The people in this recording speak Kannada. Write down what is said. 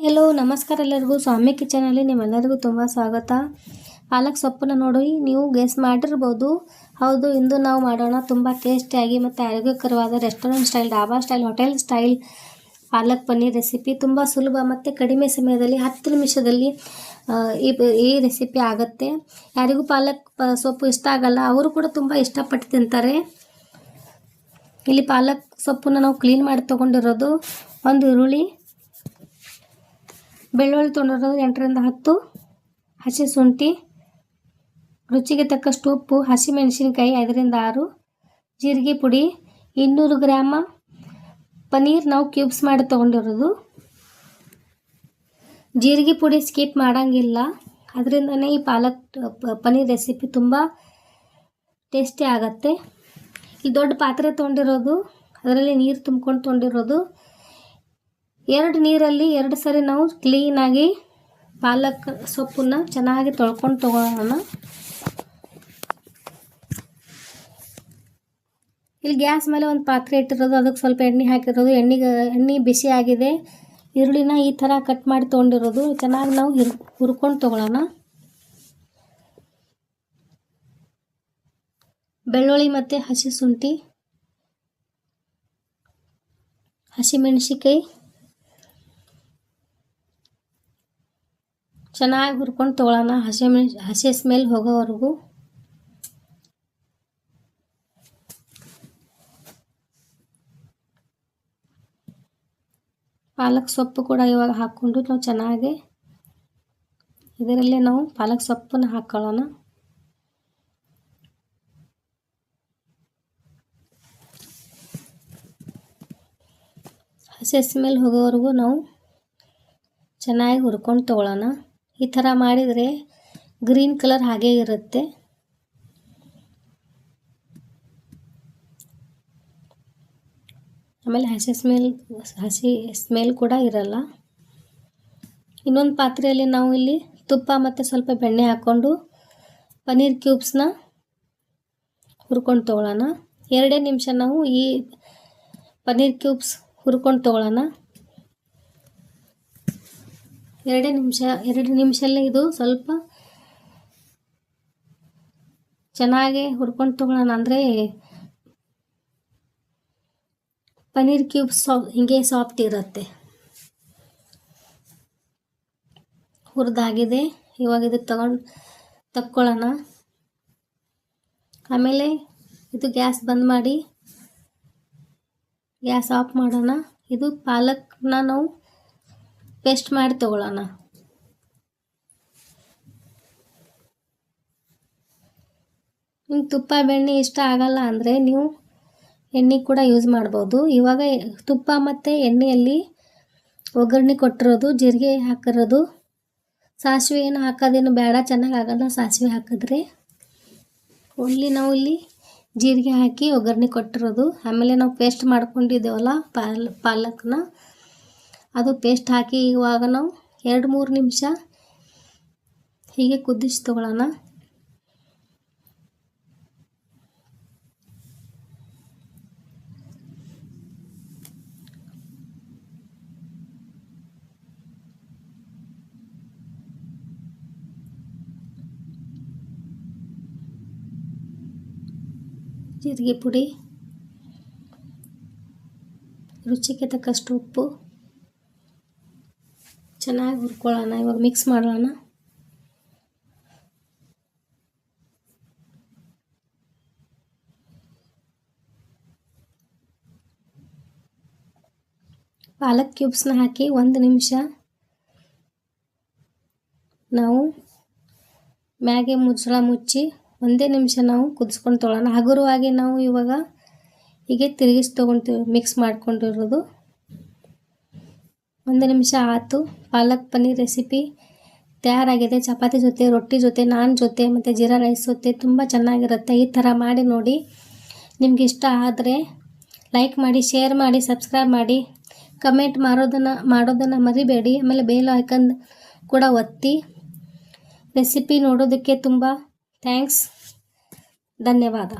ಹೆಲೋ ನಮಸ್ಕಾರ ಎಲ್ಲರಿಗೂ. ಸ್ವಾಮಿ ಕಿಚನಲ್ಲಿ ನಿಮ್ಮೆಲ್ಲರಿಗೂ ತುಂಬ ಸ್ವಾಗತ. ಪಾಲಕ್ ಸೊಪ್ಪನ್ನು ನೋಡಿ ನೀವು ಗೆಸ್ ಮಾಡಿರ್ಬೋದು. ಹೌದು, ಇಂದು ನಾವು ಮಾಡೋಣ ತುಂಬ ಟೇಸ್ಟಿಯಾಗಿ ಮತ್ತು ಆರೋಗ್ಯಕರವಾದ restaurant style, dhaba style, hotel style palak paneer recipe. ತುಂಬ ಸುಲಭ ಮತ್ತು ಕಡಿಮೆ ಸಮಯದಲ್ಲಿ 10 ನಿಮಿಷದಲ್ಲಿ ಈ ರೆಸಿಪಿ ಆಗುತ್ತೆ. ಯಾರಿಗೂ ಪಾಲಕ್ ಸೊಪ್ಪು ಇಷ್ಟ ಆಗಲ್ಲ, ಅವರು ಕೂಡ ತುಂಬ ಇಷ್ಟಪಟ್ಟು ತಿಂತಾರೆ. ಇಲ್ಲಿ ಪಾಲಕ್ ಸೊಪ್ಪನ್ನು ನಾವು ಕ್ಲೀನ್ ಮಾಡಿ ತೊಗೊಂಡಿರೋದು, ಒಂದು ಈರುಳ್ಳಿ, ಬೆಳ್ಳುಳ್ಳಿ ತೊಗೊಂಡಿರೋದು 8ರಿಂದ 10, ಹಸಿ ಶುಂಠಿ, ರುಚಿಗೆ ತಕ್ಕಷ್ಟು ಉಪ್ಪು, ಹಸಿಮೆಣಸಿನಕಾಯಿ 5ರಿಂದ 6, ಜೀರಿಗೆ ಪುಡಿ, 200 ಗ್ರಾಮ ಪನ್ನೀರ್ ನಾವು ಕ್ಯೂಬ್ಸ್ ಮಾಡಿ ತೊಗೊಂಡಿರೋದು. ಜೀರಿಗೆ ಪುಡಿ ಸ್ಕಿಪ್ ಮಾಡೋಂಗಿಲ್ಲ, ಅದರಿಂದನೇ ಈ ಪಾಲಕ್ ಪನ್ನೀರ್ ರೆಸಿಪಿ ತುಂಬ ಟೇಸ್ಟಿ ಆಗುತ್ತೆ. ಈ ದೊಡ್ಡ ಪಾತ್ರೆ ತೊಗೊಂಡಿರೋದು, ಅದರಲ್ಲಿ ನೀರು ತುಂಬ್ಕೊಂಡು ತೊಗೊಂಡಿರೋದು. 2 ನೀರಲ್ಲಿ 2 ಸರಿ ನಾವು ಕ್ಲೀನಾಗಿ ಪಾಲಕ್ ಸೊಪ್ಪನ್ನು ಚೆನ್ನಾಗಿ ತೊಳ್ಕೊಂಡು ತೊಗೊಳ್ಳೋಣ. ಇಲ್ಲಿ ಗ್ಯಾಸ್ ಮೇಲೆ ಒಂದು ಪಾತ್ರೆ ಇಟ್ಟಿರೋದು, ಅದಕ್ಕೆ ಸ್ವಲ್ಪ ಎಣ್ಣೆ ಹಾಕಿರೋದು. ಎಣ್ಣೆ ಬಿಸಿ ಆಗಿದೆ. ಈರುಳ್ಳಿನ ಈ ಥರ ಕಟ್ ಮಾಡಿ ತೊಗೊಂಡಿರೋದು ಚೆನ್ನಾಗಿ ನಾವು ಹುರ್ಕೊಂಡು ತೊಗೊಳ್ಳೋಣ. ಬೆಳ್ಳುಳ್ಳಿ ಮತ್ತು ಹಸಿ ಶುಂಠಿ, ಹಸಿಮೆಣಸಿಕಾಯಿ ಚೆನ್ನಾಗಿ ಹುರ್ಕೊಂಡು ತೊಗೊಳ್ಳೋಣ, ಹಸಿ ಸ್ಮೆಲ್ ಹೋಗೋವರೆಗೂ. ಪಾಲಕ್ ಸೊಪ್ಪು ಕೂಡ ಇವಾಗ ಹಾಕ್ಕೊಂಡು ನಾವು ಚೆನ್ನಾಗಿ ಇದರಲ್ಲೇ ನಾವು ಪಾಲಕ್ ಸೊಪ್ಪನ್ನು ಹಾಕ್ಕೊಳ್ಳೋಣ. ಹಸಿ ಸ್ಮೆಲ್ ಹೋಗೋವರೆಗೂ ನಾವು ಚೆನ್ನಾಗಿ ಹುರ್ಕೊಂಡು ತೊಗೊಳ್ಳೋಣ. ಈ ಥರ ಮಾಡಿದರೆ ಗ್ರೀನ್ ಕಲರ್ ಹಾಗೇ ಇರುತ್ತೆ. ಆಮೇಲೆ ಹಸಿ ಸ್ಮೆಲ್ ಕೂಡ ಇರಲ್ಲ. ಇನ್ನೊಂದು ಪಾತ್ರೆಯಲ್ಲಿ ನಾವು ಇಲ್ಲಿ ತುಪ್ಪ ಮತ್ತು ಸ್ವಲ್ಪ ಬೆಣ್ಣೆ ಹಾಕ್ಕೊಂಡು ಪನ್ನೀರ್ ಕ್ಯೂಬ್ಸ್ನ ಹುರ್ಕೊಂಡು ತೊಗೊಳ್ಳೋಣ. 2 ನಿಮಿಷ ನಾವು ಈ ಪನ್ನೀರ್ ಕ್ಯೂಬ್ಸ್ ಹುರ್ಕೊಂಡು ತೊಗೊಳ್ಳೋಣ. 2 ನಿಮಿಷಲ್ಲೇ ಇದು ಸ್ವಲ್ಪ ಚೆನ್ನಾಗಿ ಹುರ್ಕೊಂಡು ತೊಗೊಳ್ಳೋಣ. ಅಂದರೆ ಪನ್ನೀರ್ ಕ್ಯೂಬ್ಸ್ ಹಿಂಗೆ ಸಾಫ್ಟ್ ಇರುತ್ತೆ. ಹುರಿದಾಗಿದೆ. ಇವಾಗ ಇದು ತಕ್ಕೊಳ್ಳೋಣ. ಆಮೇಲೆ ಇದು ಗ್ಯಾಸ್ ಬಂದ್ ಮಾಡಿ ಗ್ಯಾಸ್ ಆಫ್ ಮಾಡೋಣ. ಇದು ಪಾಲಕ್ನ ನಾವು ಪೇಸ್ಟ್ ಮಾಡಿ ತಗೊಳ್ಳೋಣ. ನಿಮ್ಗೆ ತುಪ್ಪ ಬೆಣ್ಣೆ ಇಷ್ಟ ಆಗಲ್ಲ ಅಂದರೆ ನೀವು ಎಣ್ಣೆ ಕೂಡ ಯೂಸ್ ಮಾಡ್ಬೋದು. ಇವಾಗ ತುಪ್ಪ ಮತ್ತು ಎಣ್ಣೆಯಲ್ಲಿ ಒಗ್ಗರಣೆ ಕೊಟ್ಟಿರೋದು, ಜೀರಿಗೆ ಹಾಕಿರೋದು, ಸಾಸಿವೆ ಏನು ಹಾಕೋದೇನು ಬೇಡ, ಚೆನ್ನಾಗಿ ಆಗಲ್ಲ ಸಾಸಿವೆ ಹಾಕಿದ್ರೆ. ಓನ್ಲಿ ನಾವು ಇಲ್ಲಿ ಜೀರಿಗೆ ಹಾಕಿ ಒಗ್ಗರಣೆ ಕೊಟ್ಟಿರೋದು. ಆಮೇಲೆ ನಾವು ಪೇಸ್ಟ್ ಮಾಡ್ಕೊಂಡಿದ್ದೇವಲ್ಲ ಪಾಲಕ್ನ, ಅದು ಪೇಸ್ಟ್ ಹಾಕಿ ಇವಾಗ ನಾವು 2-3 ನಿಮಿಷ ಹೀಗೆ ಕುದಿಸಿ ತಗೊಳ್ಳೋಣ. ಜೀರಿಗೆ ಪುಡಿ, ರುಚಿಗೆ ತಕ್ಕಷ್ಟು ಉಪ್ಪು, ಚೆನ್ನಾಗಿ ಹುರ್ಕೊಳ್ಳೋಣ. ಇವಾಗ ಮಿಕ್ಸ್ ಮಾಡೋಣ. ಪಾಲಕ್ ಕ್ಯೂಬ್ಸ್ನ ಹಾಕಿ 1 ನಿಮಿಷ ನಾವು ಮ್ಯಾಗೆ ಮುಚ್ಚಳ ಮುಚ್ಚಿ 1 ನಿಮಿಷ ನಾವು ಕುದಿಸ್ಕೊಂಡು ತೊಗೊಳ್ಳೋಣ. ಹಗುರವಾಗಿ ನಾವು ಇವಾಗ ಹೀಗೆ ತಿರುಗಿಸಿ ತೊಗೊಳ್ತೀವಿ. ಮಿಕ್ಸ್ ಮಾಡ್ಕೊಂಡಿರೋದು 1 ನಿಮಿಷ ಆಯಿತು. ಪಾಲಕ್ ಪನ್ನೀರ್ ರೆಸಿಪಿ ತಯಾರಾಗಿದೆ. ಚಪಾತಿ ಜೊತೆ, ರೊಟ್ಟಿ ಜೊತೆ, ನಾನ್ ಜೊತೆ ಮತ್ತು ಜೀರಾ ರೈಸ್ ಜೊತೆ ತುಂಬ ಚೆನ್ನಾಗಿರುತ್ತೆ. ಈ ಥರ ಮಾಡಿ ನೋಡಿ. ನಿಮ್ಗೆ ಇಷ್ಟ ಆದರೆ ಲೈಕ್ ಮಾಡಿ, ಶೇರ್ ಮಾಡಿ, ಸಬ್ಸ್ಕ್ರೈಬ್ ಮಾಡಿ, ಕಮೆಂಟ್ ಮಾಡೋದನ್ನು ಮರಿಬೇಡಿ. ಆಮೇಲೆ ಬೇಲ್ ಐಕನ್ ಕೂಡ ಒತ್ತಿ. ರೆಸಿಪಿ ನೋಡೋದಕ್ಕೆ ತುಂಬ ಥ್ಯಾಂಕ್ಸ್. ಧನ್ಯವಾದ.